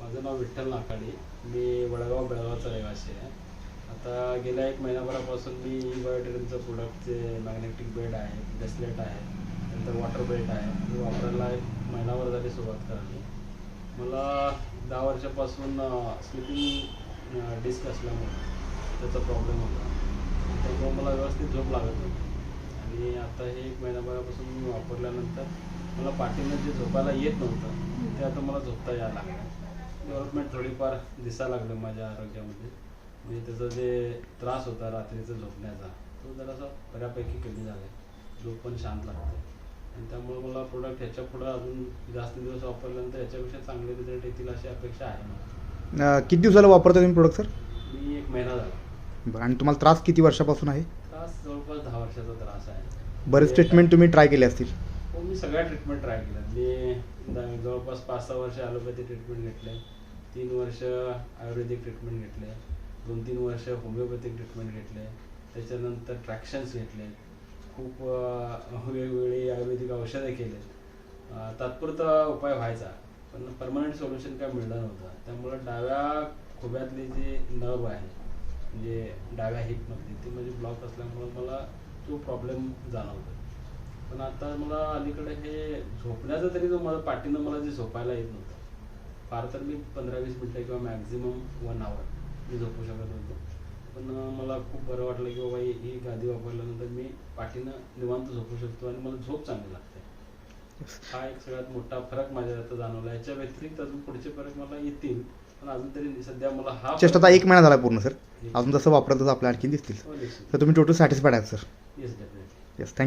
माझं नाव विठ्ठल नाकाडे. मी वडगाव बेळगावचा रहिवासी आहे. आता गेल्या 1 महिन्याभरापासून मी बायोटेरिनचं प्रोडक्टचे मॅग्नेटिक बेड आहे, ब्रेसलेट आहे, नंतर वॉटर बेल्ट आहे, हे वापरायला 1 महिनाभर झाली सुरुवात करायला. मला 10 वर्षापासून स्लीपिंग डिस्क असल्यामुळे त्याचा प्रॉब्लेम होता. त्यामुळे मला व्यवस्थित झोप लागत नव्हती आणि आता हे 1 महिन्याभरापासून मी वापरल्यानंतर मला पाठीनं जे झोपायला येत नव्हतं ते आता मला झोपता यायला लागलं. डेव्हलपमेंट थोडीफार दिसायला लागलं माझ्या आरोग्यामध्ये. म्हणजे त्याचा जे त्रास होता रात्रीचा झोपण्याचा तो जरासा बऱ्यापैकी कमी झाला आहे. झोप पण शांत लागते आणि त्यामुळे मला प्रोडक्ट ह्याच्या पुढं अजून जास्त दिवस वापरल्यानंतर याच्यापेक्षा चांगले रिझल्ट येतील अशी अपेक्षा आहे मला. किती दिवसाला वापरता तुम्ही प्रोडक्ट सर? मी 1 महिना झाला. बरं, आणि तुम्हाला त्रास किती वर्षापासून आहे? त्रास जवळपास 10 वर्षाचा त्रास आहे. बरेच ट्रीटमेंट तुम्ही ट्राय केले असतील? हो, मी सगळ्या ट्रीटमेंट ट्राय केल्या. मी जवळपास 5-6 वर्ष ॲलोपॅथी ट्रीटमेंट घेतले, 3 वर्ष आयुर्वेदिक ट्रीटमेंट घेतले, 2-3 वर्ष होमिओपॅथिक ट्रीटमेंट घेतले, त्याच्यानंतर ट्रॅक्शन्स घेतले, खूप वेगवेगळी आयुर्वेदिक औषधं केले. तात्पुरता उपाय व्हायचा पण परमनंट सोल्युशन काय मिळलं नव्हतं. त्यामुळं डाव्या खोब्यातली जी नर्व आहे म्हणजे डाव्या हिपमधली ती म्हणजे ब्लॉक असल्यामुळं मला तो प्रॉब्लेम जाणवतो. पण आता मला अलीकडे हे झोपण्याचं तरी जो मला पाठीनं मला जे झोपायला येत नव्हतं, फार तर मी 15-20 मिनटं किंवा मॅक्झिमम 1 आवर मी झोपू शकत होतो. पण मला खूप बरं वाटलं की बाबा ही गादी वापरल्यानंतर मी पाठीनं निवांत झोपू शकतो आणि मला झोप चांगली लागते. हा एक सगळ्यात मोठा फरक माझ्या आता जाणवला. याच्या व्यतिरिक्त अजून पुढचे फरक मला येतील पण अजून तरी सध्या मला हा जस्ट आता 1 महिना झाला पूर्ण सर. अजून जसं वापरत तसं आपल्या आणखी दिसतील. हो, निश्चित. तर तुम्ही टोटल सॅटिस्फाईड आहात sir? Yes, definitely. Yes, thank you.